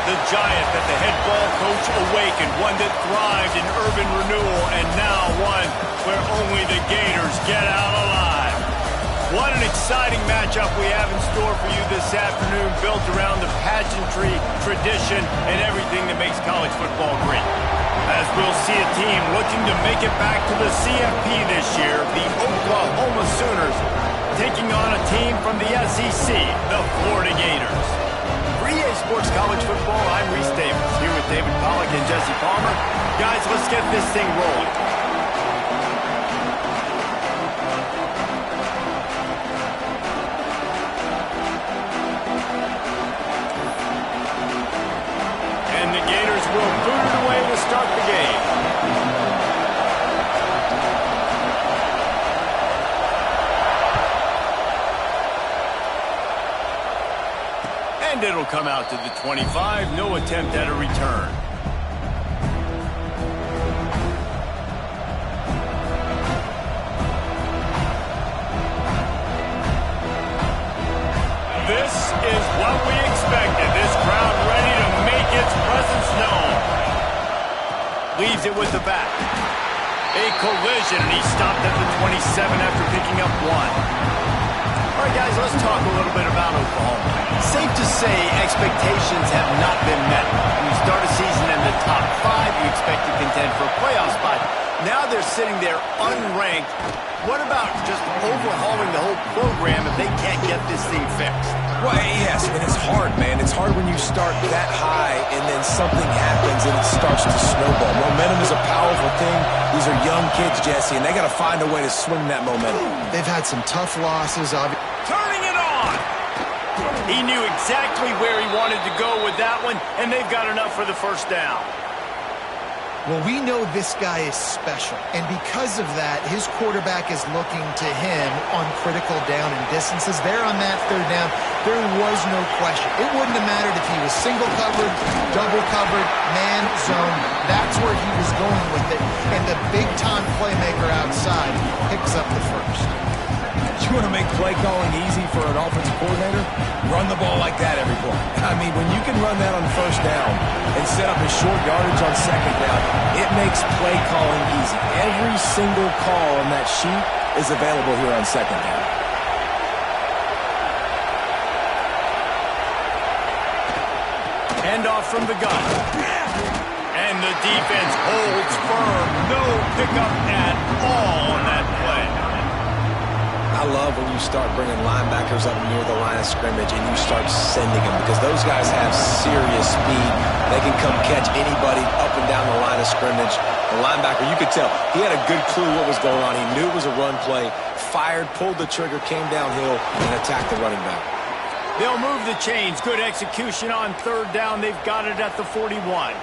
The giant that the head ball coach awakened, one that thrived in urban renewal, and now one where only the Gators get out alive. What an exciting matchup we have in store for you this afternoon, built around the pageantry, tradition, and everything that makes college football great. As we'll see a team looking to make it back to the CFP this year, the Oklahoma Sooners taking on a team from the SEC, the Florida Gators. For EA Sports College Football, I'm Reese Davis, here with David Pollack and Jesse Palmer. Guys, let's get this thing rolling. And the Gators will boot it away to start the game. And it'll come out to the 25. No attempt at a return. This is what we expected. This crowd ready to make its presence known. Leaves it with the back. A collision, and he stopped at the 27 after picking up one. All right, guys, let's talk a little bit about Oklahoma. Safe to say expectations have not been met. When you start a season in the top 5, you expect to contend for a playoff spot. Now they're sitting there unranked. What about just overhauling the whole program if they can't get this thing fixed? Well, yes, and it's hard, man. It's hard when you start that high and then something happens and it starts to snowball. Momentum is a powerful thing. These are young kids, Jesse, and they got to find a way to swing that momentum. They've had some tough losses. Turning it on! He knew exactly where he wanted to go with that one, and they've got enough for the first down. Well, we know this guy is special, and because of that, his quarterback is looking to him on critical down and distances. There on that third down, there was no question. It wouldn't have mattered if he was single covered, double covered, man, zone. That's where he was going with it, and the big-time playmaker outside picks up the first. You want to make play calling easy for an offensive coordinator? Run the ball like that every play. I mean, when you can run that on first down and set up a short yardage on second down, it makes play calling easy. Every single call on that sheet is available here on second down. Handoff from the gun. And the defense holds firm. No pickup at all on that play. I love when you start bringing linebackers up near the line of scrimmage and you start sending them because those guys have serious speed. They can come catch anybody up and down the line of scrimmage. The linebacker, you could tell, he had a good clue what was going on. He knew it was a run play, fired, pulled the trigger, came downhill, and attacked the running back. They'll move the chains. Good execution on third down. They've got it at the 41.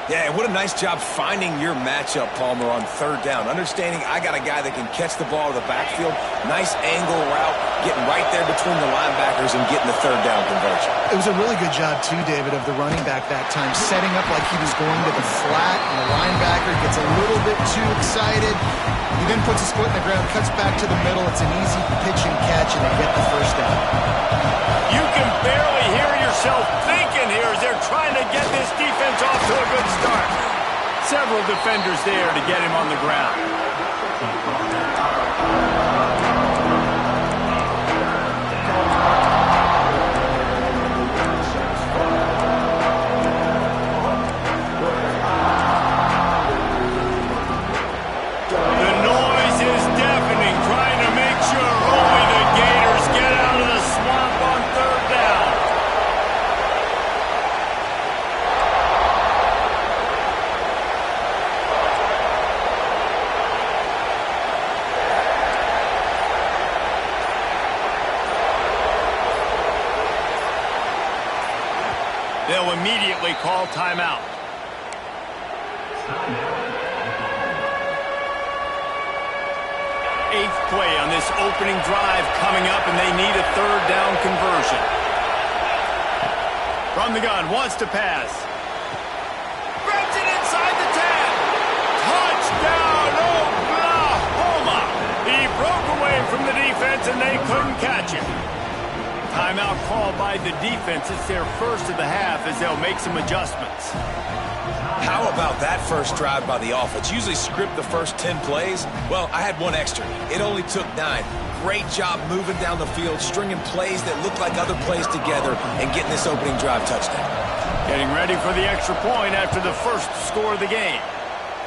Yeah, what a nice job finding your matchup, Palmer, on third down. Understanding I got a guy that can catch the ball to the backfield. Nice angle route, getting right there between the linebackers and getting the third down conversion. It was a really good job, too, David, of the running back that time, setting up like he was going to the flat, and the linebacker gets a little bit too excited. He then puts his foot in the ground, cuts back to the middle. It's an easy pitch and catch, and they get the first down. You can barely hear yourself thinking here as they're trying to get this defense off to a good start. Several defenders there to get him on the ground. The noise is deafening, trying to make sure only the Gators get out of the swamp on third down. They'll immediately call timeout. Eighth play on this opening drive coming up, and they need a third down conversion. From the gun, wants to pass. Grabs it inside the 10. Touchdown, Oklahoma! He broke away from the defense, and they couldn't catch him. Timeout called by the defense. It's their first of the half as they'll make some adjustments. How about that first drive by the offense? Usually script the first 10 plays. Well, I had one extra. It only took 9. Great job moving down the field, stringing plays that look like other plays together, and getting this opening drive touchdown. Getting ready for the extra point after the first score of the game.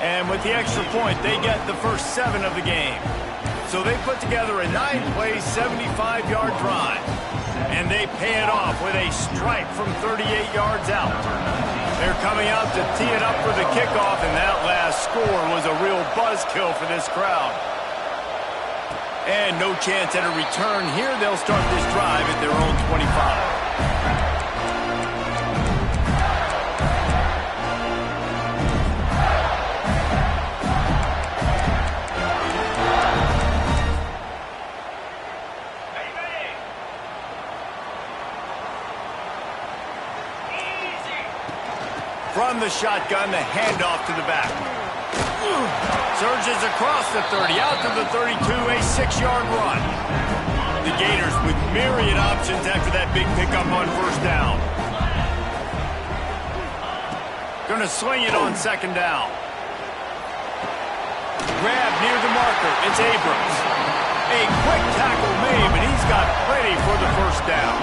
And with the extra point, they get the first 7 of the game. So they put together a 9-play, 75-yard drive. And they pay it off with a strike from 38 yards out. They're coming out to tee it up for the kickoff, and that last score was a real buzzkill for this crowd. And no chance at a return here. They'll start this drive at their own 25. From the shotgun, the handoff to the back. Surges across the 30, out to the 32, a 6-yard run. The Gators with myriad options after that big pickup on first down. Going to swing it on second down. Grab near the marker. It's Abrams. A quick tackle made, but he's got plenty for the first down.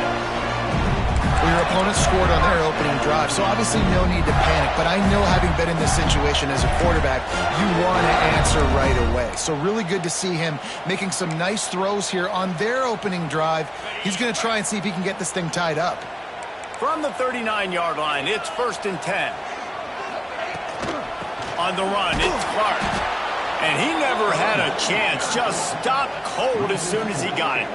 Well, your opponent scored on their opening drive, so obviously no need to panic. But I know, having been in this situation as a quarterback, you want to answer right away. So really good to see him making some nice throws here on their opening drive. He's going to try and see if he can get this thing tied up. From the 39-yard line, it's 1st and 10. On the run, it's Clark. And he never had a chance. Just stopped cold as soon as he got it.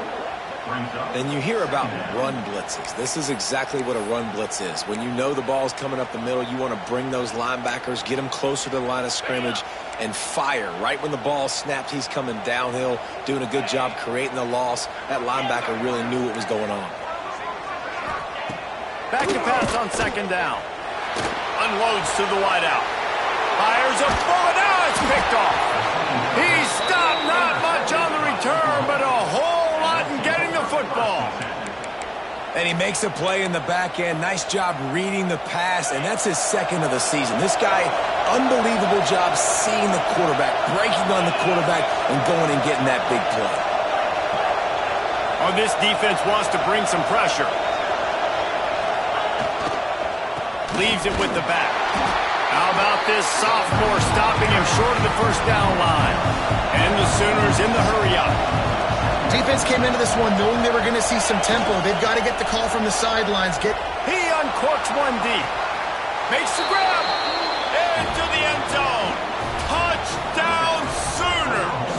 And you hear about run blitzes. This is exactly what a run blitz is. When you know the ball's coming up the middle, you want to bring those linebackers, get them closer to the line of scrimmage, and fire. Right when the ball snapped, he's coming downhill, doing a good job creating the loss. That linebacker really knew what was going on. Back to pass on second down. Unloads to the wideout. Fires a bullet. Now it's picked off. He stopped, not much on the return, but a whole lot in getting the football. And he makes a play in the back end. Nice job reading the pass, and that's his 2nd of the season. This guy, unbelievable job seeing the quarterback, breaking on the quarterback, and going and getting that big play. Oh, this defense wants to bring some pressure. Leaves it with the back. How about this sophomore stopping him short of the first down line? And the Sooners in the hurry-up. Defense came into this one knowing they were going to see some tempo. They've got to get the call from the sidelines. He uncorks one deep. Makes the grab. Into the end zone. Touchdown, Sooners.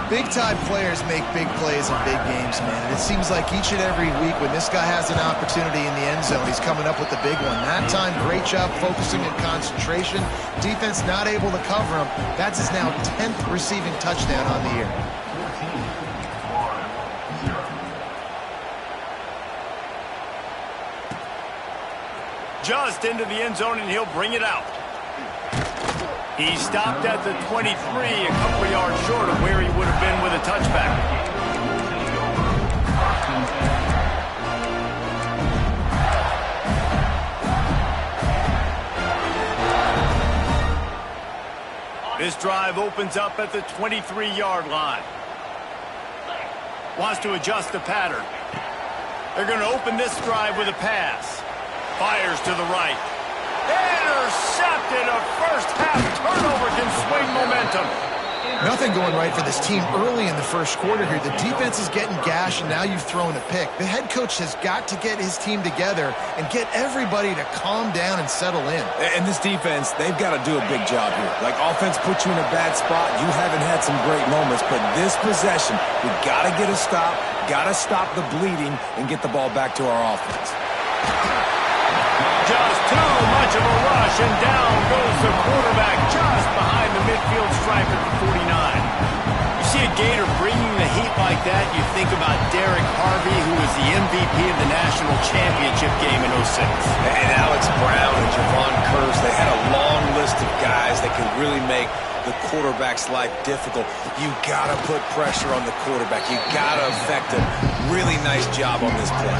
Big-time players make big plays in big games, man. And it seems like each and every week when this guy has an opportunity in the end zone, he's coming up with the big one. That time, great job focusing and concentration. Defense not able to cover him. That's his now 10th receiving touchdown on the year. Just into the end zone, and he'll bring it out. He stopped at the 23, a couple of yards short of where he would have been with a touchback. This drive opens up at the 23-yard line. Wants to adjust the pattern. They're going to open this drive with a pass. Fires to the right. Intercepted. A first-half turnover can swing momentum. Nothing going right for this team early in the first quarter here. The defense is getting gashed, and now you've thrown a pick. The head coach has got to get his team together and get everybody to calm down and settle in. And this defense, they've got to do a big job here. Like, offense puts you in a bad spot. You haven't had some great moments, but this possession, we got to get a stop, got to stop the bleeding, and get the ball back to our offense. Just too much of a rush, and down goes the quarterback just behind the midfield stripe at the 49. You see a Gator bringing the heat like that, you think about Derek Harvey, who was the MVP of the national championship game in '06. And Alex Brown and Javon Curse, they had a long list of guys that can really make the quarterback's life difficult. You got to put pressure on the quarterback. You got to affect him. Really nice job on this play.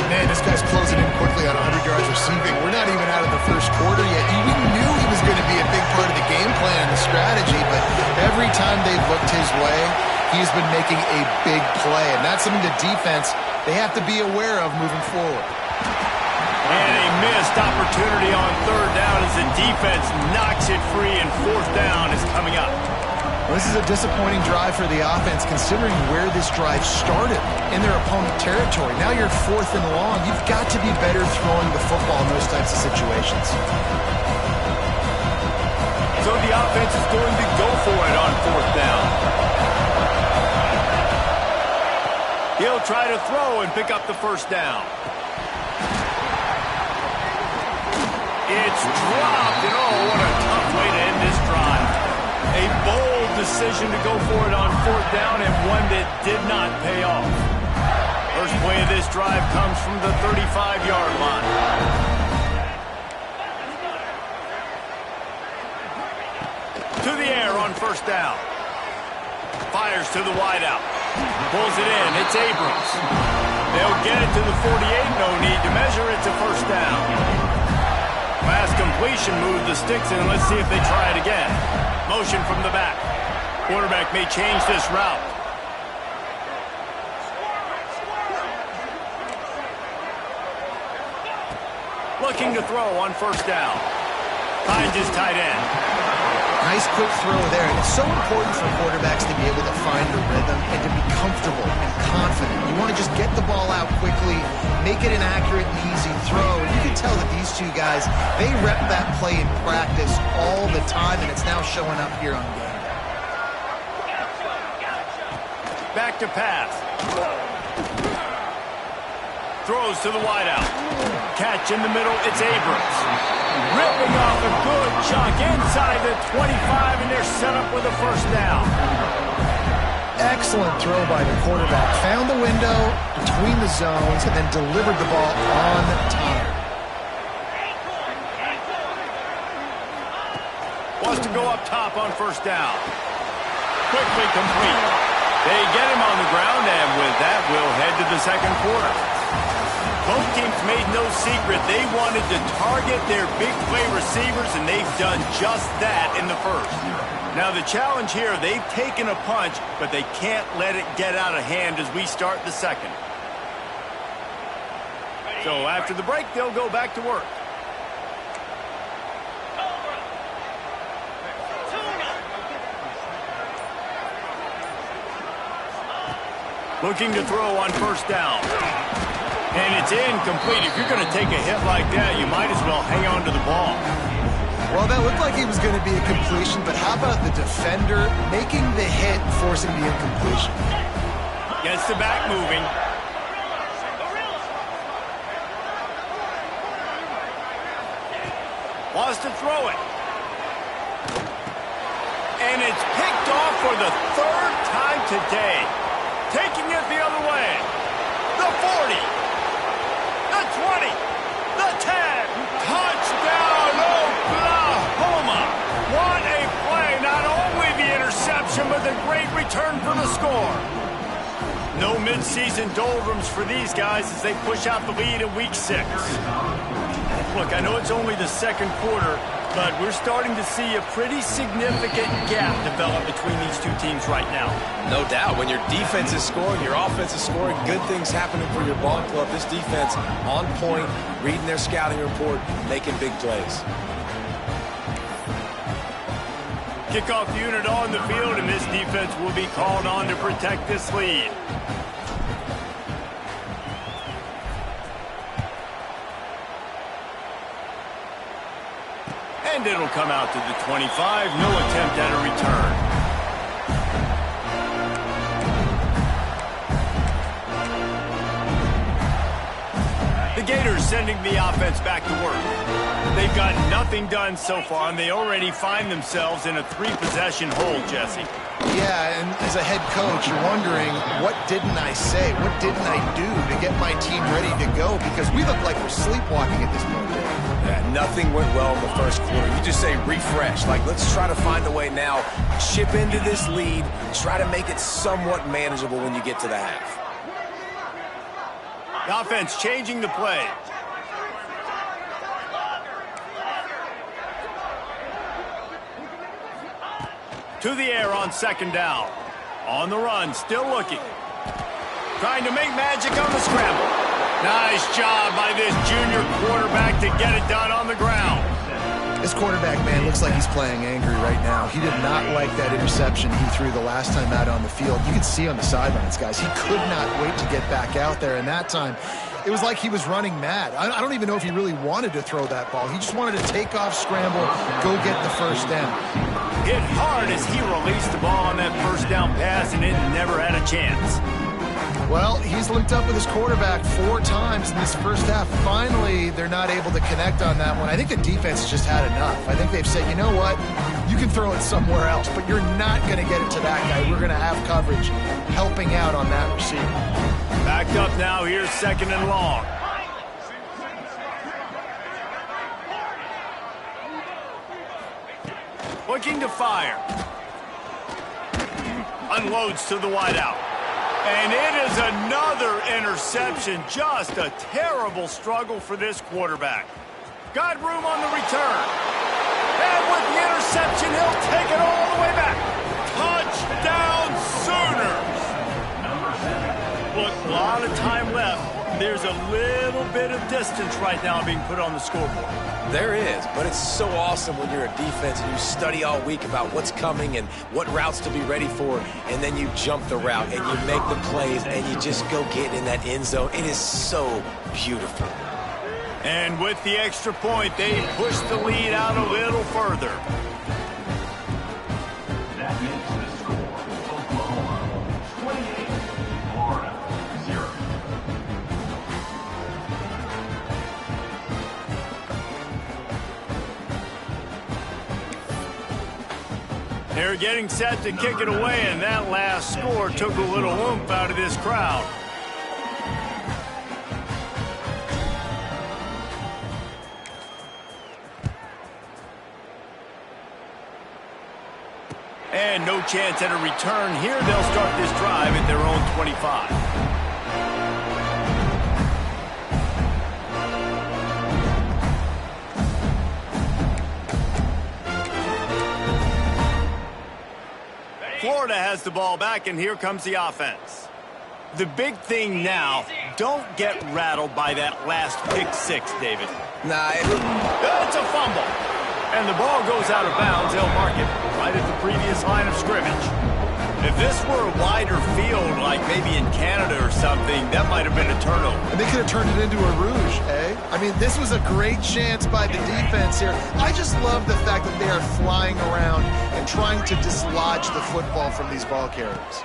Man, this guy's closing in quickly on 100 yards receiving. We're not even out of the first quarter yet. We knew he was going to be a big part of the game plan and the strategy, but every time they've looked his way, he's been making a big play, and that's something the defense, they have to be aware of moving forward. And a missed opportunity on third down as the defense knocks it free, and fourth down is coming up. Well, this is a disappointing drive for the offense, considering where this drive started in their opponent territory. Now you're fourth and long. You've got to be better throwing the football in those types of situations. So the offense is going to go for it on fourth down. He'll try to throw and pick up the first down. It's dropped, and oh, what a tough way to end this drive. A bold decision to go for it on fourth down, and one that did not pay off. First play of this drive comes from the 35-yard line. To the air on first down. Fires to the wideout. Pulls it in. It's Abrams. They'll get it to the 48. No need to measure. It's a first down. Fast completion moved the sticks in. Let's see if they try it again. Motion from the back. Quarterback may change this route. Looking to throw on first down. Finds his tight end. Nice quick throw there. And it's so important for quarterbacks to be able to find the rhythm and to be comfortable and confident. You want to just get the ball out quickly, make it an accurate and easy throw. And you can tell that these two guys, they rep that play in practice all the time, and it's now showing up here on game day. Back to pass. Throws to the wideout. Catch in the middle. It's Abrams. Ripping off a good chunk inside the 25, and they're set up with a first down. Excellent throw by the quarterback. Found the window between the zones and then delivered the ball on time. Wants to go up top on first down. Quickly complete. They get him on the ground, and with that, we'll head to the second quarter. Both teams made no secret they wanted to target their big play receivers, and they've done just that in the first. Now the challenge here, they've taken a punch, but they can't let it get out of hand as we start the second. So after the break, they'll go back to work. Looking to throw on first down. And it's incomplete. If you're going to take a hit like that, you might as well hang on to the ball. Well, that looked like it was going to be a completion, but how about the defender making the hit, forcing the incompletion? Gets the back moving. Wants to throw it. And it's picked off for the third time today. Taking it the other way. The 40. The 20, the 10, touchdown, Oklahoma. What a play, not only the interception, but the great return for the score. No mid-season doldrums for these guys as they push out the lead in week 6. Look, I know it's only the second quarter, but we're starting to see a pretty significant gap develop between these two teams right now. No doubt. When your defense is scoring, your offense is scoring, good things happening for your ball club. This defense on point, reading their scouting report, making big plays. Kickoff unit on the field, and this defense will be called on to protect this lead. And it'll come out to the 25. No attempt at a return. The Gators sending the offense back to work. They've got nothing done so far, and they already find themselves in a 3-possession hole, Jesse. Yeah, and as a head coach, you're wondering, what didn't I say? What didn't I do to get my team ready to go? Because we look like we're sleepwalking at this point. Yeah, nothing went well in the first quarter. You just say refresh. Like, let's try to find a way now, chip into this lead, try to make it somewhat manageable when you get to the half. The offense changing the play. To the air on second down. On the run, still looking. Trying to make magic on the scramble. Nice job by this junior quarterback to get it done on the ground. This quarterback, man, looks like he's playing angry right now. He did not like that interception he threw the last time out on the field. You can see on the sidelines, guys, he could not wait to get back out there. And that time, it was like he was running mad. I don't even know if he really wanted to throw that ball. He just wanted to take off, scramble, go get the first down. Hit hard as he released the ball on that first down pass, and it never had a chance. Well, he's linked up with his quarterback 4 times in this first half. Finally, they're not able to connect on that one. I think the defense just had enough. I think they've said, you know what, you can throw it somewhere else, but you're not going to get it to that guy. We're going to have coverage helping out on that receiver. Backed up now, here's second and long. Looking to fire. Unloads to the wideout. And it is another interception. Just a terrible struggle for this quarterback. Got room on the return. And with the interception, he'll take it all the way back. Touchdown Sooners! Look, a lot of time left. There's a little bit of distance right now being put on the scoreboard. There is, but it's so awesome when you're a defense and you study all week about what's coming and what routes to be ready for, and then you jump the route and you make the plays and you just go get in that end zone. It is so beautiful. And with the extra point, they push the lead out a little further. That makes the score Oklahoma 28, Florida 0. They're getting set to kick it away, and that last score took a little oomph out of this crowd. And no chance at a return here. They'll start this drive at their own 25. Florida has the ball back, and here comes the offense. The big thing now, don't get rattled by that last pick six, David. Nah, It's a fumble. And the ball goes out of bounds. They'll mark it right at the previous line of scrimmage. If this were a wider field, like maybe in Canada or something, that might have been a turnover. And they could have turned it into a rouge, eh? I mean, this was a great chance by the defense here. I just love the fact that they are flying around and trying to dislodge the football from these ball carriers.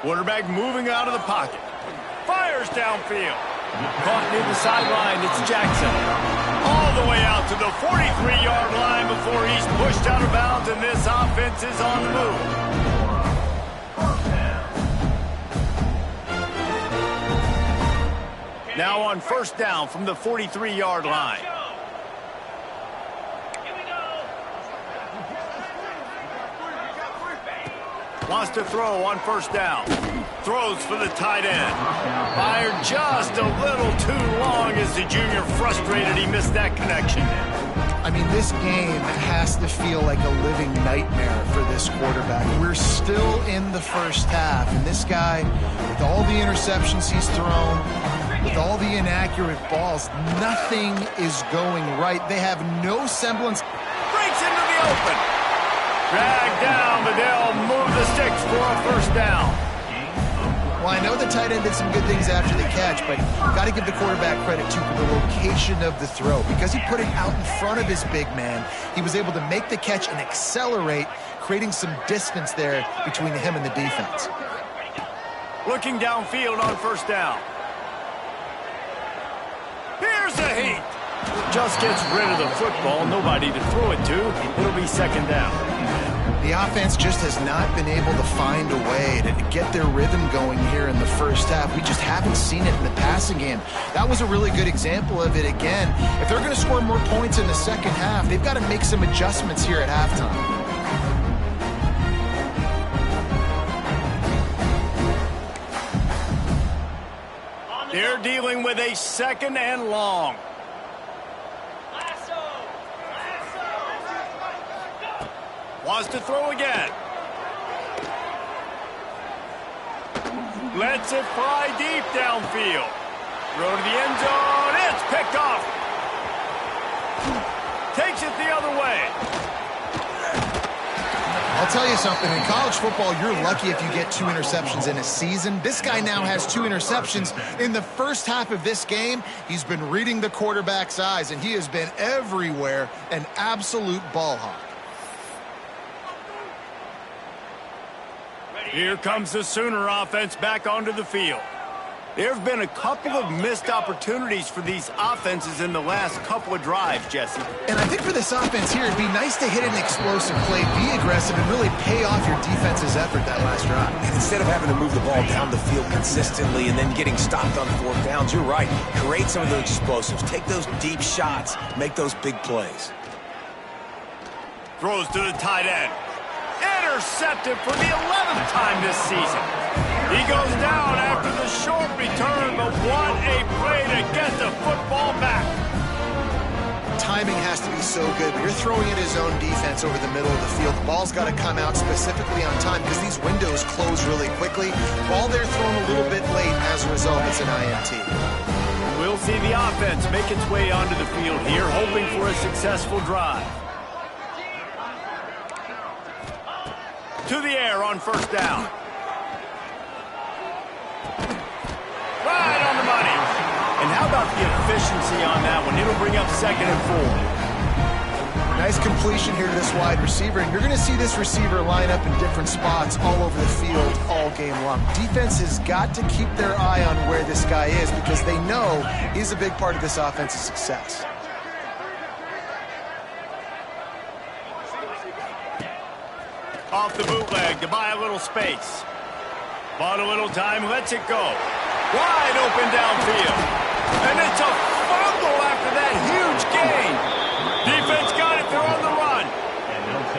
Quarterback moving out of the pocket. Fires downfield. Caught near the sideline. It's Jackson. All the way out to the 43-yard line before he's pushed out of bounds, and this offense is on the move. Now on first down from the 43-yard line. Wants to throw on first down. Throws for the tight end. Fired just a little too long as the junior frustrated he missed that connection. I mean, this game has to feel like a living nightmare for this quarterback. We're still in the first half, and this guy, with all the interceptions he's thrown, with all the inaccurate balls, nothing is going right. They have no semblance. Breaks into the open. Dragged down, but they'll move the sticks for a first down. Well, I know the tight end did some good things after the catch, but got to give the quarterback credit, too, for the location of the throw. Because he put it out in front of his big man, he was able to make the catch and accelerate, creating some distance there between him and the defense. Looking downfield on first down. Here's a heat. Just gets rid of the football. Nobody to throw it to. It'll be second down. The offense just has not been able to find a way to get their rhythm going here in the first half. We just haven't seen it in the passing game. That was a really good example of it again. If they're going to score more points in the second half, they've got to make some adjustments here at halftime. They're dealing with a 2nd and long. Wants to throw again. Lets it fly deep downfield. Throw to the end zone. It's picked off. Takes it the other way. I'll tell you something. In college football, you're lucky if you get 2 interceptions in a season. This guy now has 2 interceptions. In the first half of this game, he's been reading the quarterback's eyes, and he has been everywhere, an absolute ball hawk. Here comes the Sooner offense back onto the field. There have been a couple of missed opportunities for these offenses in the last couple of drives, Jesse. And I think for this offense here, it'd be nice to hit an explosive play, be aggressive, and really pay off your defense's effort that last drive. And instead of having to move the ball down the field consistently and then getting stopped on 4th downs, you're right. Create some of those explosives. Take those deep shots. Make those big plays. Throws to the tight end. Intercepted for the 11th time this season. He goes down after the short return, but what a play to get the football back. Timing has to be so good, but you're throwing in his own defense over the middle of the field. The ball's got to come out specifically on time because these windows close really quickly. Ball there thrown a little bit late. As a result, it's an INT. We'll see the offense make its way onto the field here, hoping for a successful drive. To the air on 1st down. Right on the money. And how about the efficiency on that one? It'll bring up 2nd and 4. Nice completion here to this wide receiver, and you're going to see this receiver line up in different spots all over the field all game long. Defense has got to keep their eye on where this guy is because they know he's a big part of this offense's success. Off the bootleg to buy a little space. Bought a little time, lets it go. Wide open downfield. And it's a fumble after that huge gain. Defense got it, they're on the run.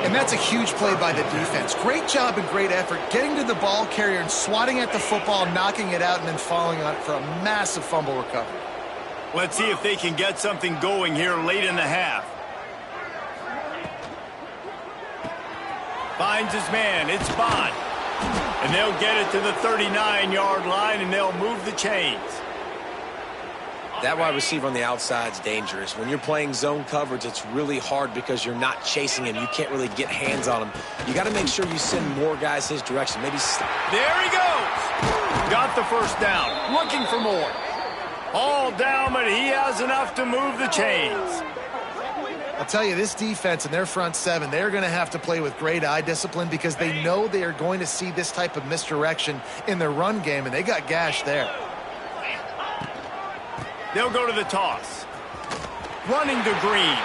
And that's a huge play by the defense. Great job and great effort getting to the ball carrier and swatting at the football, knocking it out, and then falling on it for a massive fumble recovery. Let's see if they can get something going here late in the half. Finds his man, it's Bond. And they'll get it to the 39-yard line, and they'll move the chains. That wide receiver on the outside is dangerous. When you're playing zone coverage, it's really hard because you're not chasing him. You can't really get hands on him. You got to make sure you send more guys his direction. Maybe. There he goes. Got the 1st down. Looking for more. All down, but he has enough to move the chains. I'll tell you, this defense and their front 7, they're going to have to play with great eye discipline because they know they are going to see this type of misdirection in their run game, and they got gashed there. They'll go to the toss. Running to Green.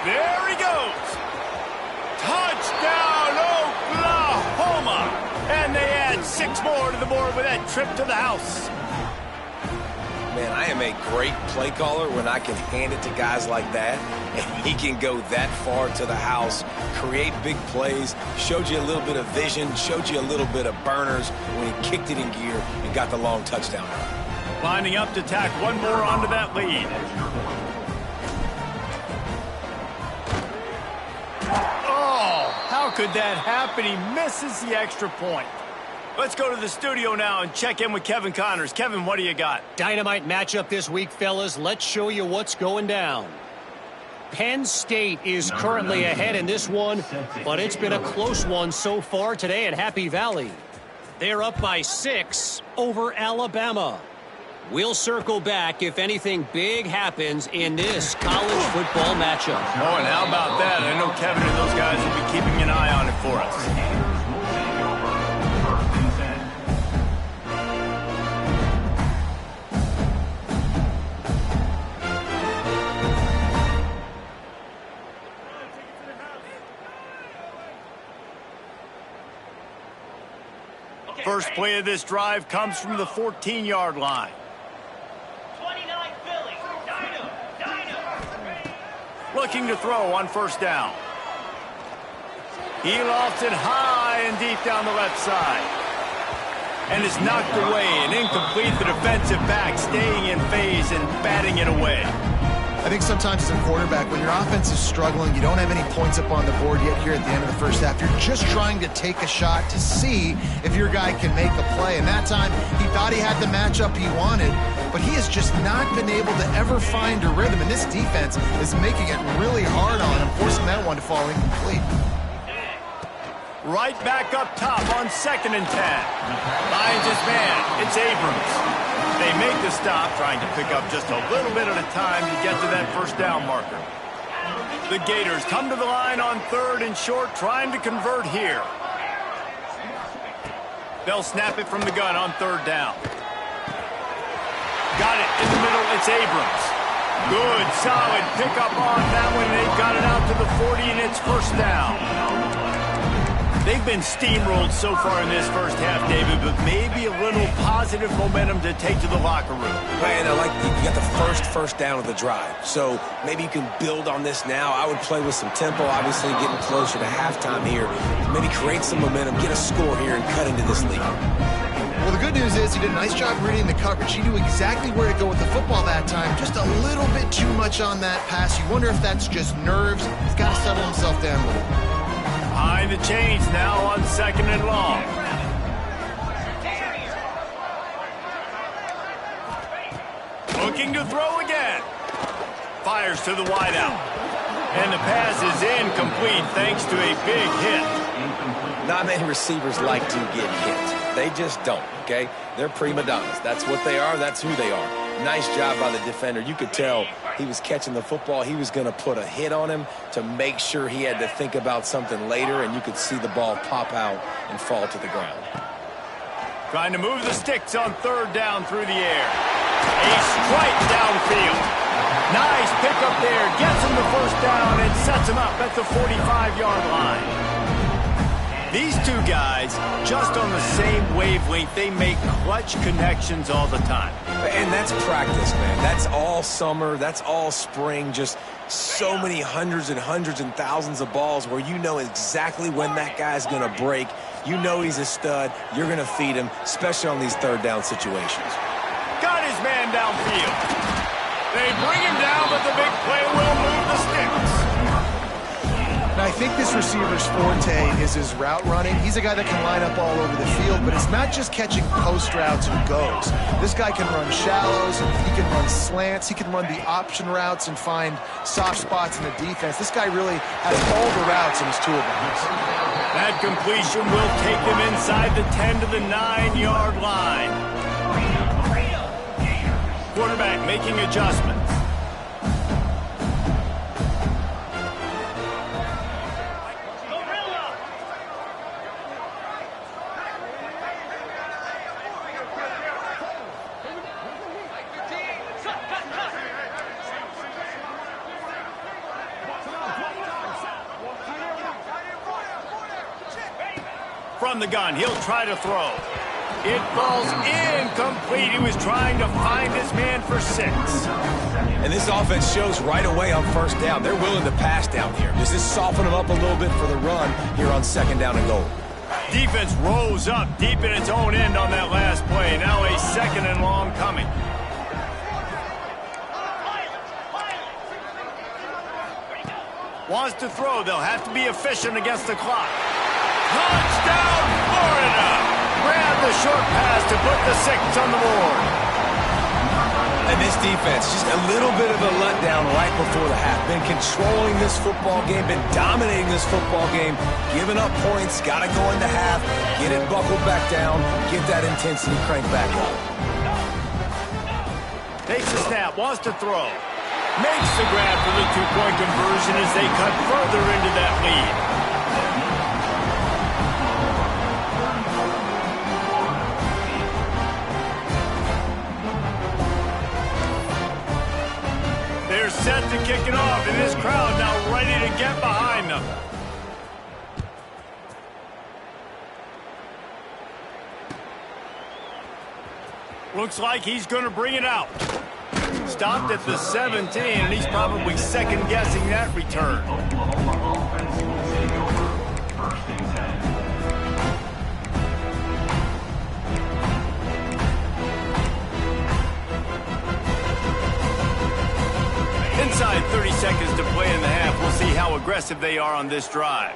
There he goes. Touchdown, Oklahoma. And they add 6 more to the board with that trip to the house. Man, I am a great play caller when I can hand it to guys like that, and he can go that far to the house, create big plays, showed you a little bit of vision, showed you a little bit of burners when he kicked it in gear and got the long touchdown run. Lining up to tack one more onto that lead. Oh, how could that happen? He misses the extra point. Let's go to the studio now and check in with Kevin Connors. Kevin, what do you got? Dynamite matchup this week, fellas. Let's show you what's going down. Penn State is currently ahead in this one, but it's been a close one so far today at Happy Valley. They're up by 6 over Alabama. We'll circle back if anything big happens in this college football matchup. Oh, and how about that? I know Kevin and those guys will be keeping an eye on it for us. First play of this drive comes from the 14-yard line. 29 Philly. Dino. Looking to throw on first down. He lofts it high and deep down the left side. And is knocked away and incomplete. The defensive back staying in phase and batting it away. I think sometimes as a quarterback, when your offense is struggling, you don't have any points up on the board yet here at the end of the first half. You're just trying to take a shot to see if your guy can make a play. And that time, he thought he had the matchup he wanted, but he has just not been able to ever find a rhythm. And this defense is making it really hard on him, forcing that one to fall incomplete. Right back up top on 2nd and 10. Finds his man. It's Abrams. They make the stop, trying to pick up just a little bit at a time to get to that first down marker. The Gators come to the line on 3rd and short, trying to convert here. They'll snap it from the gun on 3rd down. Got it in the middle. It's Abrams. Good, solid pickup on that one. They've got it out to the 40, and it's first down. They've been steamrolled so far in this first half, David, but maybe a little positive momentum to take to the locker room. Man, I like you got the first down of the drive. So maybe you can build on this now. I would play with some tempo, obviously getting closer to halftime here. Maybe create some momentum, get a score here, and cut into this lead. Well, the good news is he did a nice job reading the coverage. He knew exactly where to go with the football that time. Just a little bit too much on that pass. You wonder if that's just nerves. He's got to settle himself down a little. Behind the chains now on 2nd and long. Looking to throw again. Fires to the wideout. And the pass is incomplete thanks to a big hit. Not many receivers like to get hit. They just don't, okay? They're prima donnas. That's what they are. That's who they are. Nice job by the defender. You could tell he was catching the football. He was going to put a hit on him to make sure he had to think about something later, and you could see the ball pop out and fall to the ground. Trying to move the sticks on 3rd down through the air. A strike downfield. Nice pickup there. Gets him the first down and sets him up at the 45-yard line. These two guys, just on the same wavelength, they make clutch connections all the time. And that's practice, man. That's all summer. That's all spring. Just so many hundreds and thousands of balls where you know exactly when that guy's going to break. You know he's a stud. You're going to feed him, especially on these 3rd down situations. Got his man downfield. They bring him down, but the big play will move the sticks. Now, I think this receiver's forte is his route running. He's a guy that can line up all over the field, but it's not just catching post routes and goes. This guy can run shallows, he can run slants, he can run the option routes and find soft spots in the defense. This guy really has all the routes in his toolbox. That completion will take him inside the 10 to the 9-yard line. Quarterback making adjustments. From the gun, he'll try to throw. It falls incomplete. He was trying to find his man for 6. And this offense shows right away on first down. They're willing to pass down here. Does this soften them up a little bit for the run here on 2nd down and goal? Defense rose up deep in its own end on that last play. Now a 2nd and long coming. Wants to throw. They'll have to be efficient against the clock. Touchdown, Florida! Grab the short pass to put the 6 on the board. And this defense, just a little bit of a letdown right before the half. Been controlling this football game, been dominating this football game, giving up points, got to go into half, get it buckled back down, get that intensity cranked back up. Takes the snap, wants to throw. Makes the grab for the 2-point conversion as they cut further into that lead. They're set to kick it off, and this crowd now ready to get behind them. Looks like he's going to bring it out. Stopped at the 17, and he's probably second-guessing that return. Oklahoma offense will take over 1st and 10. Inside 30 seconds to play in the half. We'll see how aggressive they are on this drive.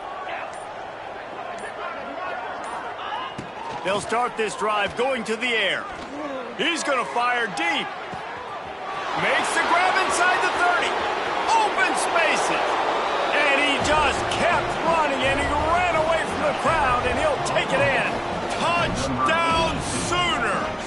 They'll start this drive going to the air. He's going to fire deep. Makes the grab inside the 30. Open spaces. And he just kept running, and he ran away from the crowd, and he'll take it in. Touchdown Sooners.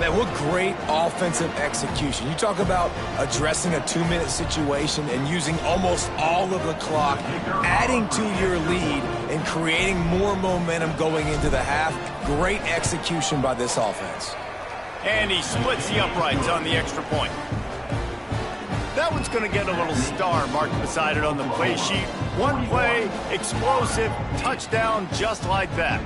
Man, what great offensive execution. You talk about addressing a 2-minute situation and using almost all of the clock, adding to your lead and creating more momentum going into the half. Great execution by this offense. And he splits the uprights on the extra point. That one's going to get a little star marked beside it on the play sheet. One play, explosive, touchdown just like that.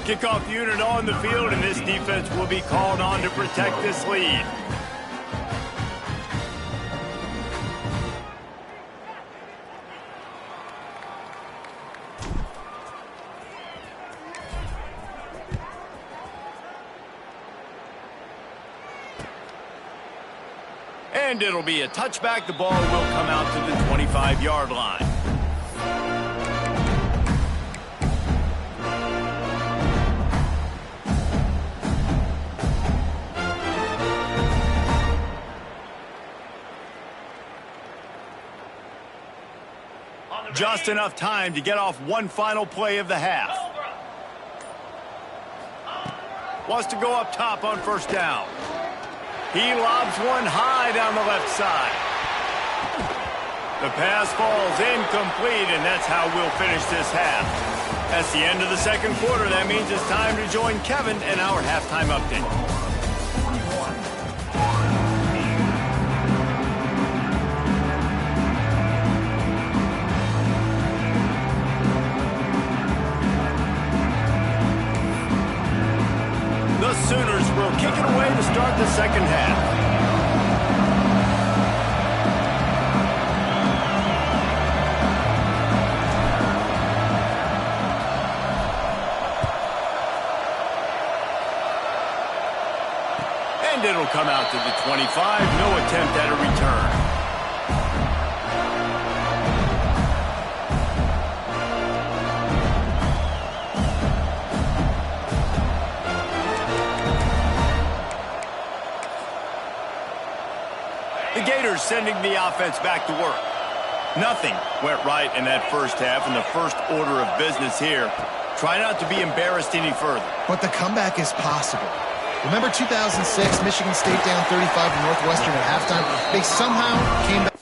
Kickoff unit on the field, and this defense will be called on to protect this lead. And it'll be a touchback. The ball will come out to the 25-yard line. Just enough time to get off one final play of the half. Wants to go up top on 1st down. He lobs one high down the left side. The pass falls incomplete, and that's how we'll finish this half. That's the end of the 2nd quarter. That means it's time to join Kevin in our halftime update. The Sooners will kick it away to start the 2nd half. And it'll come out to the 25. No attempt at a return. Gators sending the offense back to work. Nothing went right in that first half, and the first order of business here. Try not to be embarrassed any further. But the comeback is possible. Remember 2006, Michigan State down 35 to Northwestern at halftime? They somehow came back.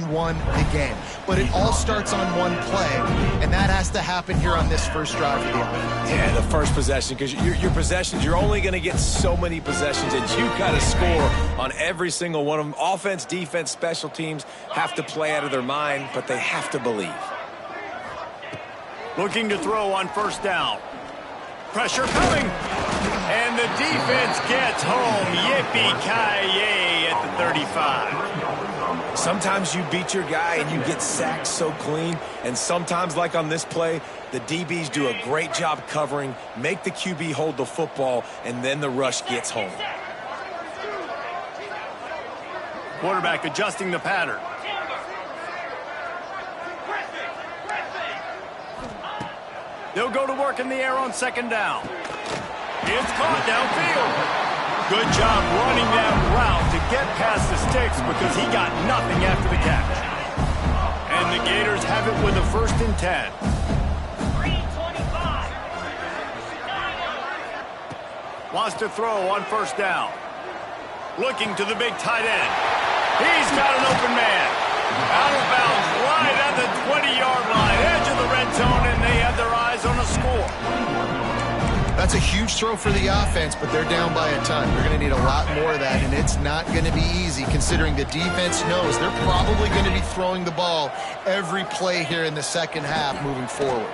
and won the game. But it all starts on one play, and that has to happen here on this first drive for the offense. Yeah, the first possession, because your possessions, you're only going to get so many possessions, and you got to score on every single one of them. Offense, defense, special teams have to play out of their mind, but they have to believe. Looking to throw on first down. Pressure coming. And the defense gets home. Yippee-ki-yay at the 35. Sometimes you beat your guy and you get sacked so clean, and sometimes, like on this play, the DBs do a great job covering, make the QB hold the football, and then the rush gets home. Quarterback adjusting the pattern. They'll go to work in the air on second down. It's caught downfield. Good job running that route to get past the sticks because he got nothing after the catch. And the Gators have it with a 1st and 10. 325. Wants to throw on first down. Looking to the big tight end. He's got an open man. Out of bounds right at the 20-yard line. Edge of the red zone, and they have their eyes on a score. That's a huge throw for the offense, but they're down by a ton. They're going to need a lot more of that, and it's not going to be easy considering the defense knows they're probably going to be throwing the ball every play here in the second half moving forward.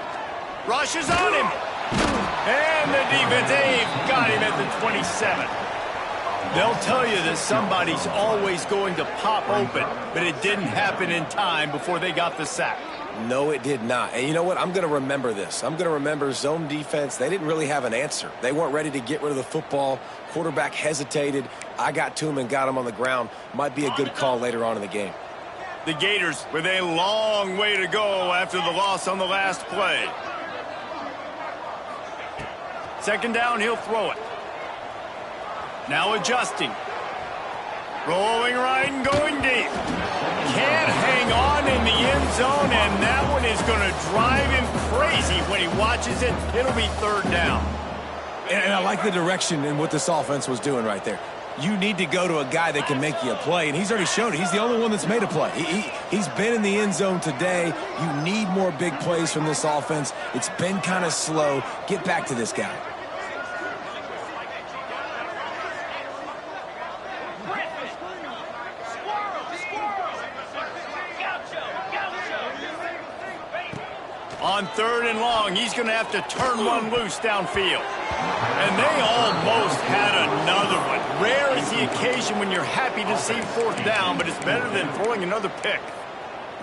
Rush is on him. And the defense got him at the 27. They'll tell you that somebody's always going to pop open, but it didn't happen in time before they got the sack. No, it did not. And you know what? I'm going to remember this. I'm going to remember zone defense. They didn't really have an answer. They weren't ready to get rid of the football. Quarterback hesitated. I got to him and got him on the ground. Might be a good call later on in the game. The Gators with a long way to go after the loss on the last play. Second down, he'll throw it. Now adjusting. Rolling right and going deep. Can't hang on in the end zone, and that one is going to drive him crazy when he watches it. It'll be 3rd down. And I like the direction and what this offense was doing right there. You need to go to a guy that can make you a play, and he's already shown it. He's the only one that's made a play. He's been in the end zone today. You need more big plays from this offense. It's been kind of slow. Get back to this guy. On 3rd and long, he's going to have to turn one loose downfield. And they almost had another one. Rare is the occasion when you're happy to see 4th down, but it's better than throwing another pick.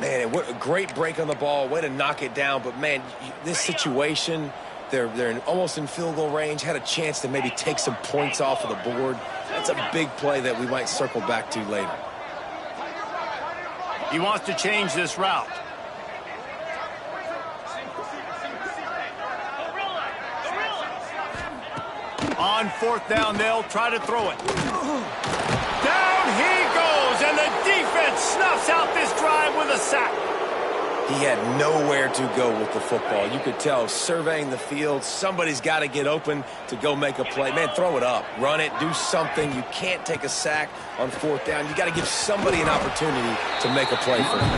Man, what a great break on the ball. Way to knock it down. But, man, this situation, they're almost in field goal range, had a chance to maybe take some points off of the board. That's a big play that we might circle back to later. He wants to change this route. On 4th down, they'll try to throw it. Down he goes, and the defense snuffs out this drive with a sack. He had nowhere to go with the football. You could tell, surveying the field, somebody's got to get open to go make a play. Man, throw it up, run it, do something. You can't take a sack on 4th down. You got to give somebody an opportunity to make a play for him.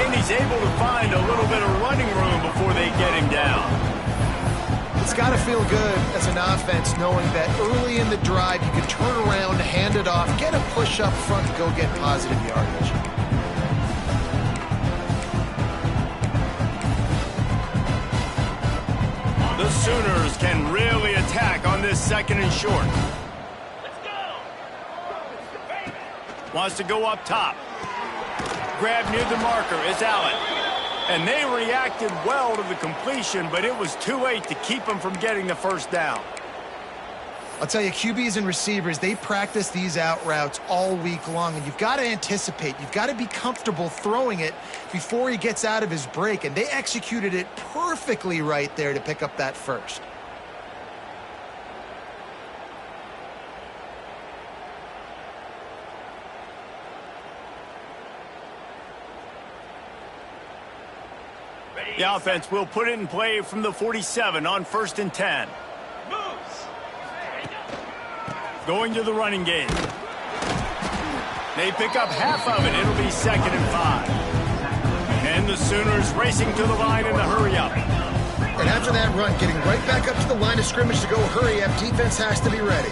And he's able to find a little bit of running room before they get him down. It's got to feel good as an offense knowing that early in the drive you can turn around, hand it off, get a push up front, and go get positive yardage. The Sooners can really attack on this 2nd and short. Let's go. Wants to go up top. Grab near the marker is Allen. And they reacted well to the completion, but it was too late to keep them from getting the 1st down. I'll tell you, QBs and receivers, they practice these out routes all week long, and you've got to anticipate. You've got to be comfortable throwing it before he gets out of his break, and they executed it perfectly right there to pick up that 1st. The offense will put it in play from the 47 on 1st and 10. Going to the running game. They pick up half of it. It'll be 2nd and 5. And the Sooners racing to the line in the hurry-up. And after that run, getting right back up to the line of scrimmage to go hurry up, defense has to be ready.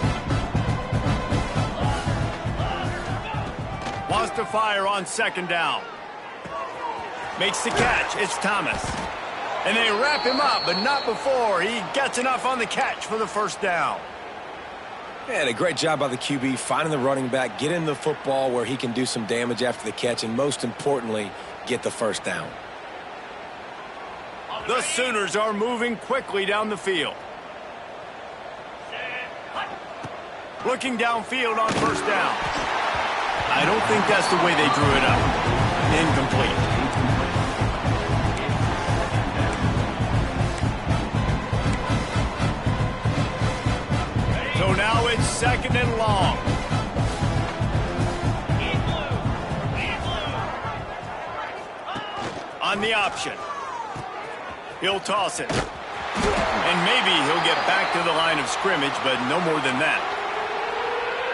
Wants to fire on 2nd down. Makes the catch. It's Thomas. And they wrap him up, but not before he gets enough on the catch for the 1st down. And a great job by the QB, finding the running back, getting the football where he can do some damage after the catch, and most importantly, get the 1st down. The Sooners are moving quickly down the field. Looking downfield on 1st down. I don't think that's the way they drew it up. Incomplete. So now it's 2nd and long. On the option. He'll toss it. And maybe he'll get back to the line of scrimmage, but no more than that.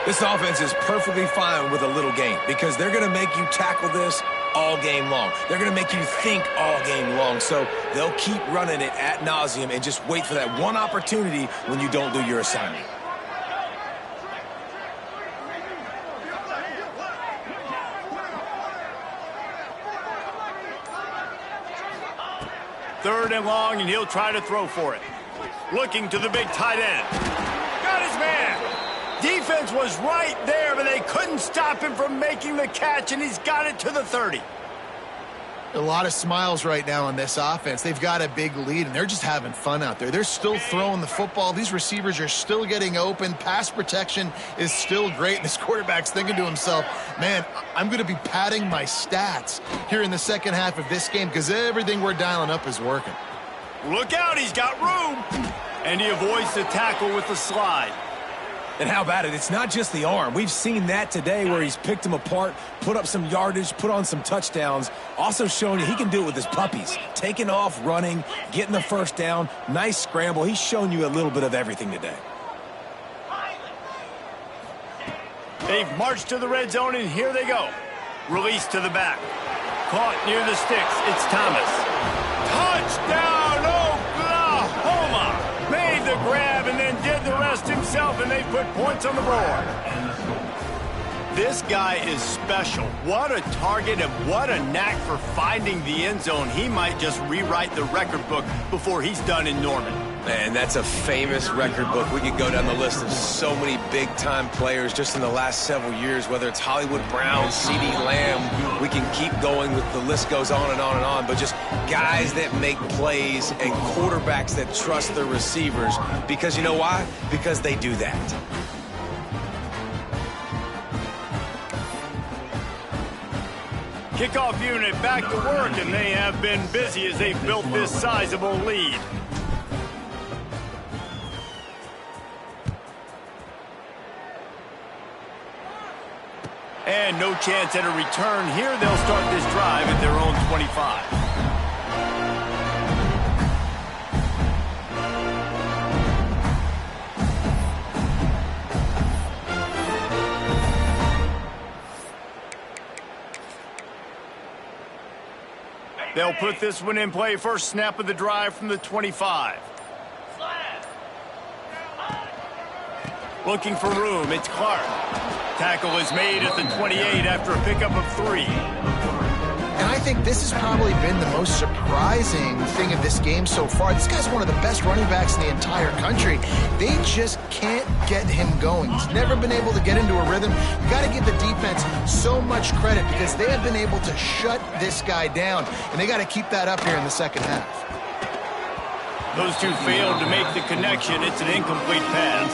This offense is perfectly fine with a little game because they're going to make you tackle this all game long. They're going to make you think all game long. So they'll keep running it ad nauseum and just wait for that one opportunity when you don't do your assignment. Third and long, and he'll try to throw for it. Looking to the big tight end. Got his man. Defense was right there, but they couldn't stop him from making the catch, and he's got it to the 30. A lot of smiles right now on this offense. They've got a big lead, and they're just having fun out there. They're still throwing the football. These receivers are still getting open. Pass protection is still great. And this quarterback's thinking to himself, man, I'm going to be padding my stats here in the second half of this game because everything we're dialing up is working. Look out, he's got room. And he avoids the tackle with the slide. And how about it? It's not just the arm. We've seen that today where he's picked them apart, put up some yardage, put on some touchdowns. Also showing you he can do it with his puppies. Taking off, running, getting the 1st down. Nice scramble. He's shown you a little bit of everything today. They've marched to the red zone, and here they go. Release to the back. Caught near the sticks. It's Thomas. Touchdown, Oklahoma! Made the grab and then did the rest himself, and they put points on the board. This guy is special. What a target and what a knack for finding the end zone. He might just rewrite the record book before he's done in Norman. Man, that's a famous record book. We could go down the list of so many big-time players just in the last several years, whether it's Hollywood Brown, CeeDee Lamb. We can keep going. The list goes on and on and on. But just guys that make plays and quarterbacks that trust their receivers. Because you know why? Because they do that. Kickoff unit back to work, and they have been busy as they've built this sizable lead. And no chance at a return here. They'll start this drive at their own 25. They'll put this one in play. First snap of the drive from the 25. Looking for room. It's Clark. Tackle is made at the 28 after a pickup of 3. And I think this has probably been the most surprising thing of this game so far. This guy's one of the best running backs in the entire country. They just can't get him going. He's never been able to get into a rhythm. You got to give the defense so much credit because they have been able to shut this guy down, and they got to keep that up here in the second half. Those two failed to make the connection. It's an incomplete pass.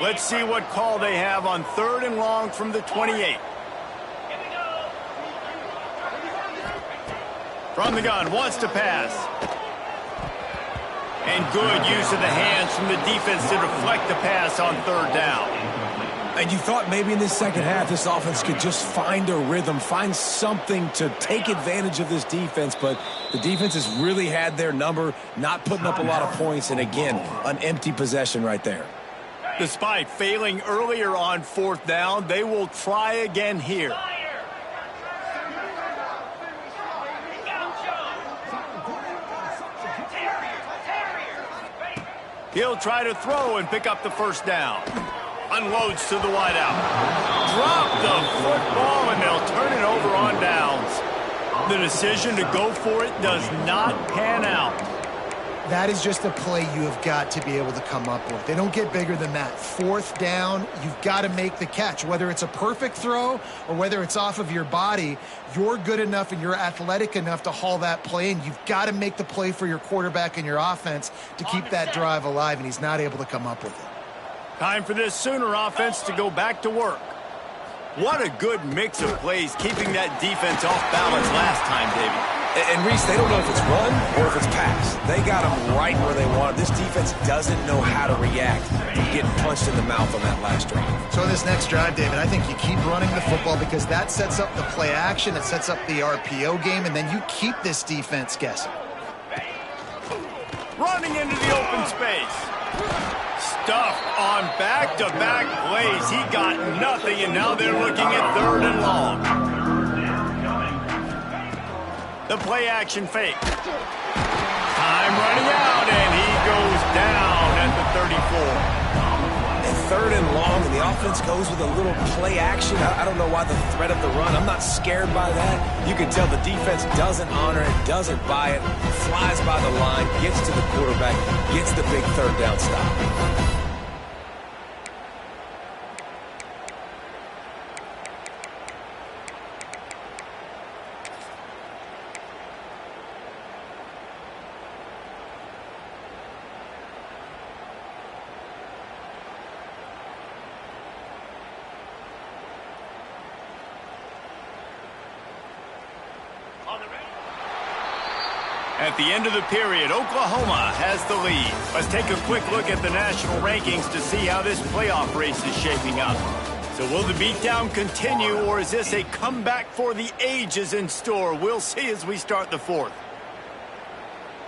Let's see what call they have on 3rd and long from the 28. From the gun, wants to pass. And good use of the hands from the defense to deflect the pass on 3rd down. And you thought maybe in this second half this offense could just find a rhythm, find something to take advantage of this defense, but the defense has really had their number, not putting up a lot of points, and again, an empty possession right there. Despite failing earlier on 4th down, they will try again here. He'll try to throw and pick up the 1st down. Unloads to the wideout. Drop the football, and they'll turn it over on downs. The decision to go for it does not pan out. That is just a play you have got to be able to come up with. They don't get bigger than that. 4th down, you've got to make the catch. Whether it's a perfect throw or whether it's off of your body, you're good enough and you're athletic enough to haul that play in. You've got to make the play for your quarterback and your offense to keep that drive alive, and he's not able to come up with it. Time for this Sooner offense to go back to work. What a good mix of plays, keeping that defense off balance last time, David. And Reese, they don't know if it's run or if it's pass. They got them right where they want it. This defense doesn't know how to react to getting punched in the mouth on that last drive. So in this next drive, David, I think you keep running the football because that sets up the play action, it sets up the RPO game, and then you keep this defense guessing. Running into the open space. Stuffed on back-to-back plays. He got nothing, and now they're looking at 3rd and long. The play action fake. Time running out, and he goes down at the 34. And 3rd and long, and the offense goes with a little play action. I don't know why the threat of the run. I'm not scared by that. You can tell the defense doesn't honor it, doesn't buy it, flies by the line, gets to the quarterback, gets the big 3rd down stop. At the end of the period, Oklahoma has the lead. Let's take a quick look at the national rankings to see how this playoff race is shaping up. So will the beatdown continue, or is this a comeback for the ages in store? We'll see as we start the 4th.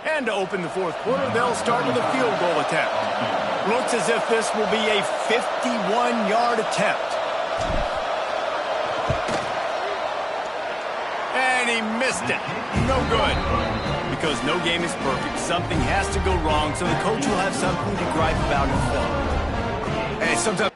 And to open the 4th quarter, they'll start with a field goal attempt. Looks as if this will be a 51-yard attempt. And he missed it. No good. Because no game is perfect, something has to go wrong, so the coach will have something to gripe about in film. And sometimes...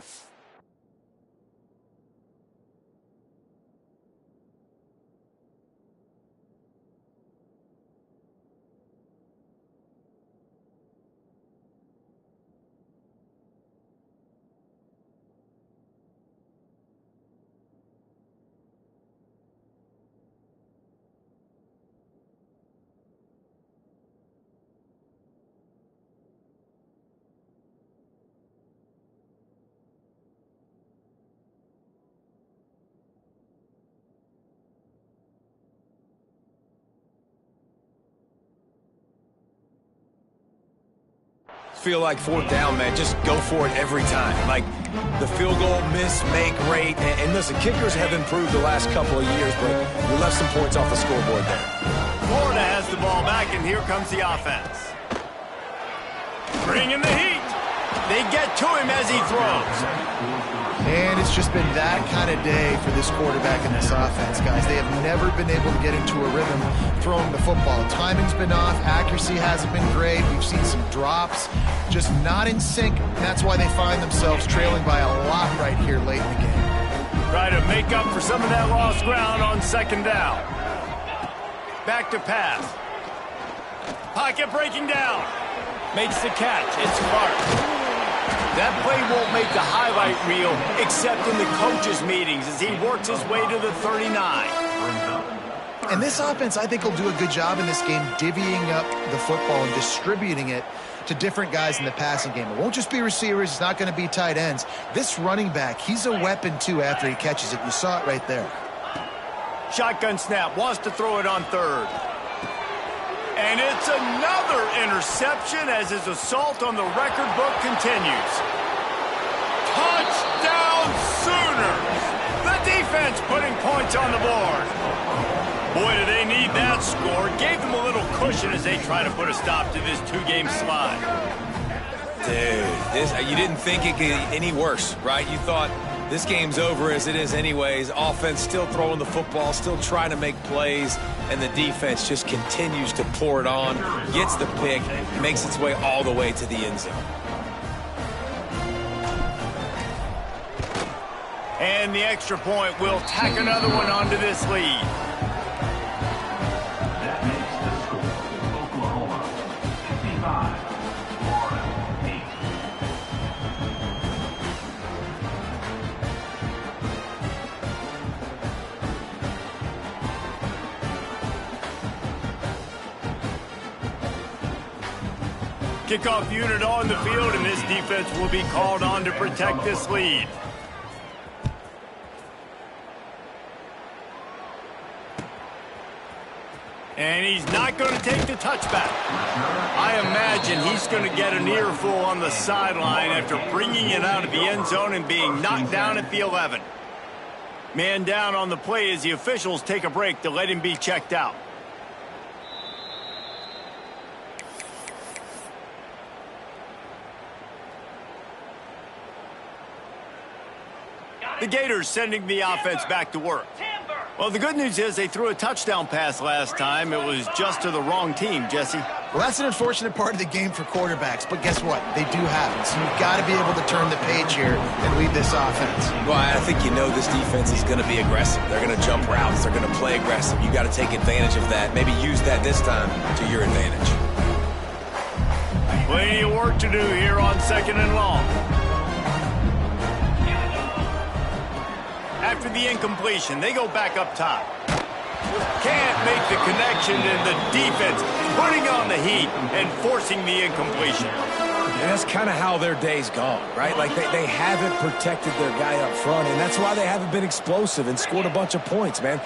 feel like 4th down, man. Just go for it every time. Like the field goal miss, make rate. And listen, kickers have improved the last couple of years, but we left some points off the scoreboard there. Florida has the ball back, and here comes the offense. Bring in the heat. They get to him as he throws. And it's just been that kind of day for this quarterback and this offense, guys. They have never been able to get into a rhythm throwing the football. Timing's been off. Accuracy hasn't been great. We've seen some drops. Just not in sync. That's why they find themselves trailing by a lot right here late in the game. Try to make up for some of that lost ground on 2nd down. Back to pass. Pocket breaking down. Makes the catch. It's Clark. That play won't make the highlight reel except in the coaches' meetings as he works his way to the 39. And this offense, I think, will do a good job in this game divvying up the football and distributing it to different guys in the passing game. It won't just be receivers. It's not going to be tight ends. This running back, he's a weapon, too, after he catches it. You saw it right there. Shotgun snap. Wants to throw it on 3rd. And it's another interception as his assault on the record book continues. Touchdown, Sooners! The defense putting points on the board. Boy, do they need that score. Gave them a little cushion as they try to put a stop to this two-game slide. Dude, you didn't think it could get any worse, right? You thought this game's over as it is anyways. Offense still throwing the football, still trying to make plays, and the defense just continues to pour it on, gets the pick, makes its way all the way to the end zone. And the extra point will tack another one onto this lead. That makes the score Oklahoma 55, Florida 8. Kickoff unit on the field, and this defense will be called on to protect this lead. And he's not going to take the touchback. I imagine he's going to get an earful on the sideline after bringing it out of the end zone and being knocked down at the 11. Man down on the play as the officials take a break to let him be checked out. The Gators sending the offense back to work. Well, the good news is they threw a touchdown pass last time. It was just to the wrong team, Jesse. Well, that's an unfortunate part of the game for quarterbacks, but guess what? They do have it, so you've got to be able to turn the page here and lead this offense. Well, I think you know this defense is going to be aggressive. They're going to jump routes. They're going to play aggressive. You got to take advantage of that. Maybe use that this time to your advantage. Plenty of work to do here on 2nd and long. After the incompletion, they go back up top. Can't make the connection, and the defense putting on the heat and forcing the incompletion. And that's kind of how their day's gone, right? Like they haven't protected their guy up front, and that's why they haven't been explosive and scored a bunch of points, man.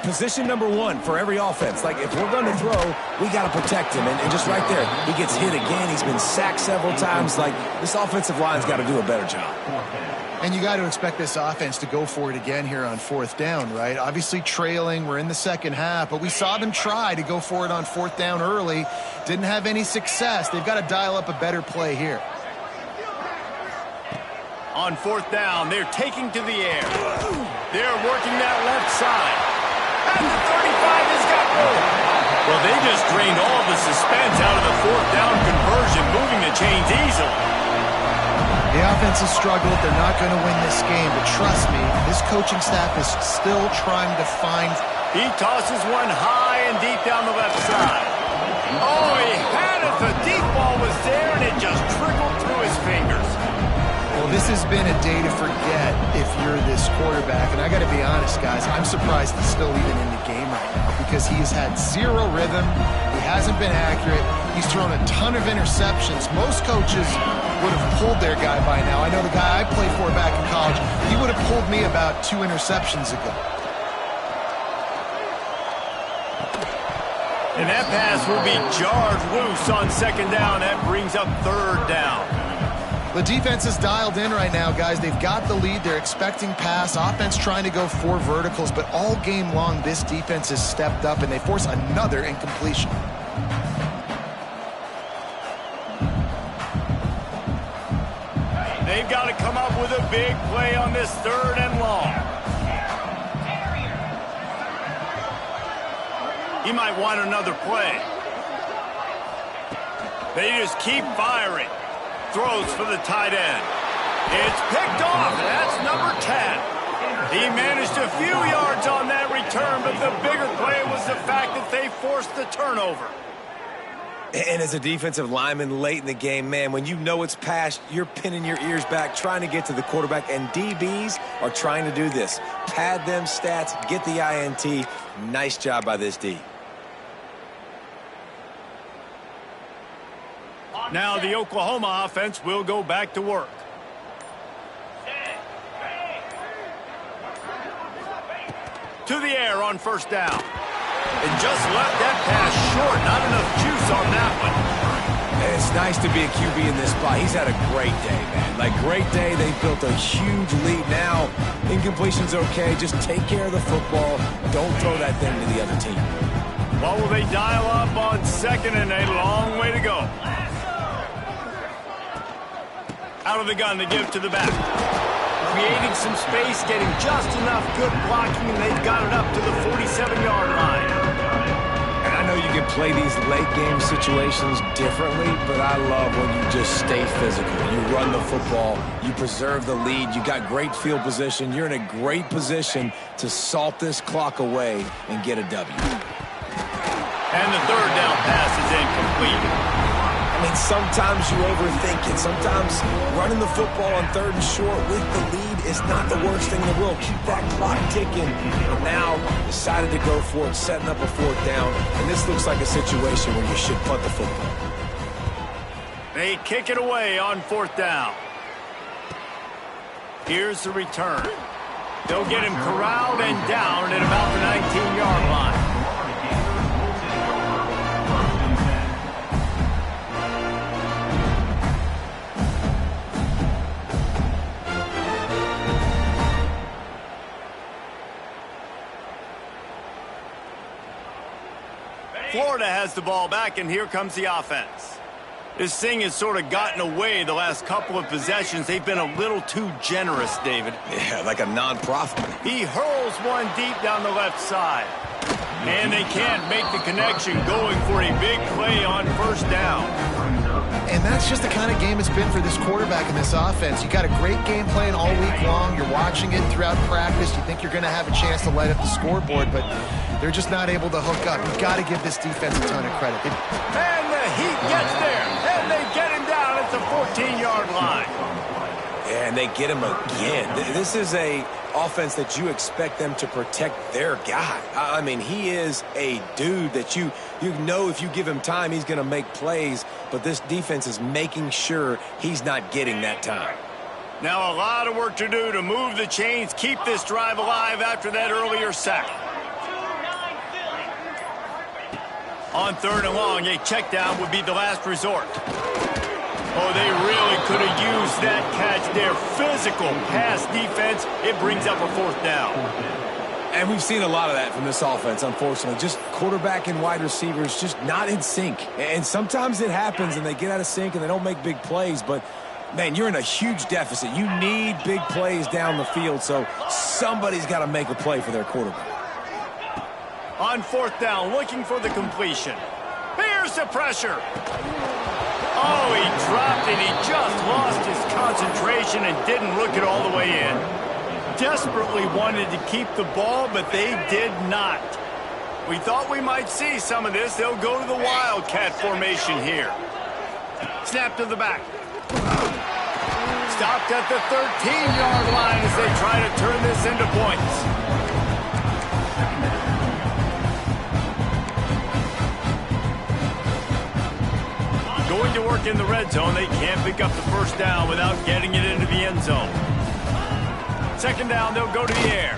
Position number one for every offense. Like, if we're going to throw, we got to protect him. And just right there, he gets hit again. He's been sacked several times. Like, this offensive line's got to do a better job. And you got to expect this offense to go for it again here on 4th down, right? Obviously trailing, we're in the second half, but we saw them try to go for it on 4th down early. Didn't have any success. They've got to dial up a better play here. On 4th down, they're taking to the air. They're working that left side. And the 35 has got room. Well, they just drained all the suspense out of the 4th down conversion, moving the chains easily. The offense has struggled. They're not going to win this game, but trust me, this coaching staff is still trying to find. He tosses one high and deep down the left side. Oh, he had it. The deep ball was there, and it just trickled through his fingers. Well, this has been a day to forget if you're this quarterback, and I got to be honest, guys, I'm surprised he's still even in the game right now because he has had zero rhythm. He hasn't been accurate. He's thrown a ton of interceptions. Most coaches would have pulled their guy by now. I know the guy I played for back in college, he would have pulled me about 2 interceptions ago. And that pass will be jarred loose on 2nd down. That brings up 3rd down. The defense is dialed in right now, guys. They've got the lead. They're expecting pass. Offense trying to go 4 verticals, but all game long, this defense has stepped up, and they force another incompletion. They've got to come up with a big play on this 3rd and long. He might want another play. They just keep firing. Throws for the tight end. It's picked off. That's number 10. He managed a few yards on that return, but the bigger play was the fact that they forced the turnover. And as a defensive lineman late in the game, man, when you know it's past, you're pinning your ears back, trying to get to the quarterback, and DBs are trying to do this. Pad them stats, get the INT. Nice job by this D. Now the Oklahoma offense will go back to work. To the air on 1st down. And just left that pass short. Not enough juice on that one. And It's nice to be a QB in this spot. He's had a great day, man. Like, great day. They built a huge lead. Now, incompletion's okay. Just take care of the football. Don't throw that thing to the other team. What will they dial up on second and a long way to go? Out of the gun, they give to the back. Creating some space, getting just enough good blocking, and they've got it up to the 47-yard line. And I know you can play these late-game situations differently, but I love when you just stay physical. You run the football, you preserve the lead, you got great field position, you're in a great position to salt this clock away and get a W. And the third down pass is incomplete. I mean, sometimes you overthink it. Sometimes running the football on third and short with the lead is not the worst thing in the world. Keep that clock ticking. But now decided to go for it, setting up a fourth down. And this looks like a situation where you should punt the football. They kick it away on fourth down. Here's the return. They'll get him corralled and down at about the 19-yard line. Florida has the ball back, and here comes the offense. This thing has sort of gotten away the last couple of possessions. They've been a little too generous, David. Yeah, like a non-profit. He hurls one deep down the left side. And they can't make the connection, going for a big play on first down. And that's just the kind of game it's been for this quarterback in this offense. You got a great game plan all week long. You're watching it throughout practice. You think you're going to have a chance to light up the scoreboard, but they're just not able to hook up. You've got to give this defense a ton of credit. And the Heat gets there, and they get him down at the 14-yard line. Yeah, and they get him again. This is a offense that you expect them to protect their guy. I mean, he is a dude that you know if you give him time, he's going to make plays, but this defense is making sure he's not getting that time. Now a lot of work to do to move the chains, keep this drive alive after that earlier sack. On third and long, a check down would be the last resort. Oh, they really could have used that catch there. Physical pass defense. It brings up a fourth down. And we've seen a lot of that from this offense, unfortunately. Just quarterback and wide receivers just not in sync. And sometimes it happens and they get out of sync and they don't make big plays. But, man, you're in a huge deficit. You need big plays down the field, so somebody's got to make a play for their quarterback. On fourth down, looking for the completion. Here's the pressure. Oh, he dropped it. He just lost his concentration and didn't look it all the way in. Desperately wanted to keep the ball, but they did not. We thought we might see some of this. They'll go to the Wildcat formation here. Snap to the back. Stopped at the 13-yard line as they try to turn this into points. Going to work in the red zone. They can't pick up the first down without getting it into the end zone. Second down, they'll go to the air.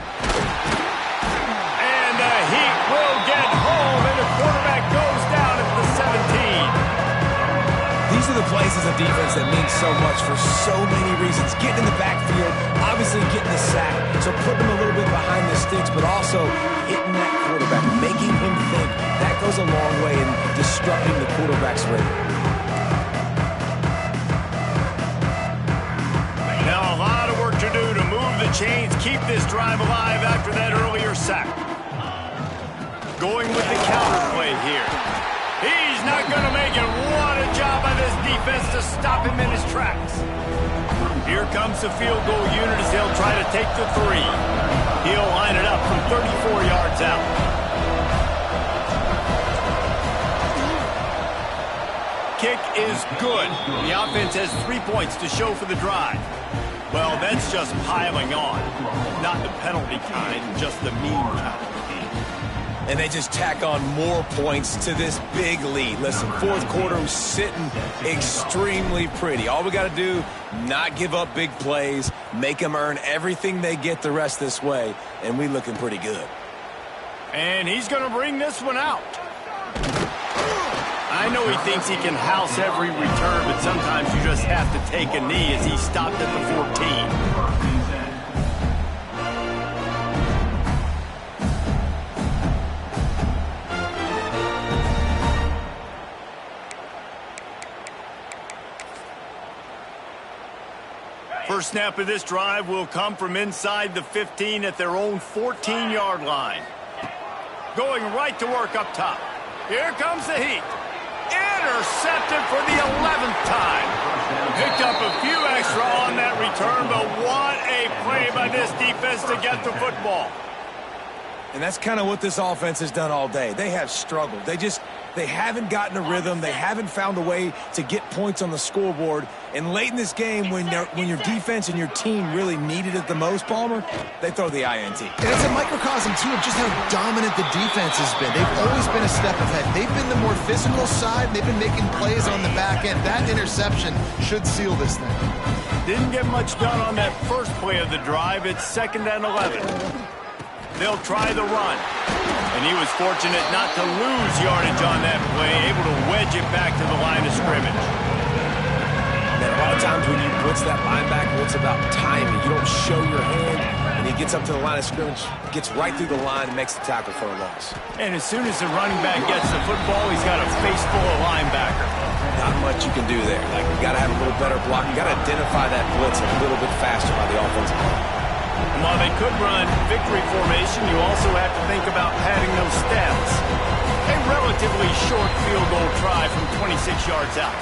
And the Heat will get home, and the quarterback goes down at the 17. These are the plays as a defense that mean so much for so many reasons. Getting in the backfield, obviously getting the sack, so putting them a little bit behind the sticks, but also hitting that quarterback, making him think. That goes a long way in disrupting the quarterback's rhythm. Now a lot of work to do to move the chains, keep this drive alive after that earlier sack. Going with the counter play here. He's not going to make it. What a job by this defense to stop him in his tracks. Here comes the field goal unit as they'll try to take the three. He'll line it up from 34 yards out. Kick is good. The offense has 3 points to show for the drive. Well, that's just piling on. Not the penalty kind, just the mean kind. And they just tack on more points to this big lead. Listen, fourth quarter was sitting extremely pretty. All we got to do, not give up big plays, make them earn everything they get the rest this way, and we looking pretty good. And he's going to bring this one out. I know he thinks he can house every return, but sometimes you just have to take a knee as he stopped at the 14. First snap of this drive will come from inside the 15 at their own 14-yard line. Going right to work up top. Here comes the heat. Intercepted for the 11th time. Picked up a few extra on that return, but what a play by this defense to get the football. And that's kind of what this offense has done all day. They have struggled. They haven't gotten a rhythm. They haven't found a way to get points on the scoreboard. And late in this game, when your defense and your team really needed it the most, Palmer, they throw the INT. And it's a microcosm, too, of just how dominant the defense has been. They've always been a step ahead. They've been the more physical side. They've been making plays on the back end. That interception should seal this thing. Didn't get much done on that first play of the drive. It's 2nd and 11. They'll try the run. And he was fortunate not to lose yardage on that play, able to wedge it back to the line of scrimmage. And a lot of times when you blitz that linebacker, it's about timing. You don't show your hand, and he gets up to the line of scrimmage, gets right through the line, and makes the tackle for a loss. And as soon as the running back gets the football, he's got a face full of linebacker. Not much you can do there. Like, you got to have a little better block. You got to identify that blitz a little bit faster by the offensive line. And while they could run victory formation, you also have to think about padding those stats. A relatively short field goal try from 26 yards out.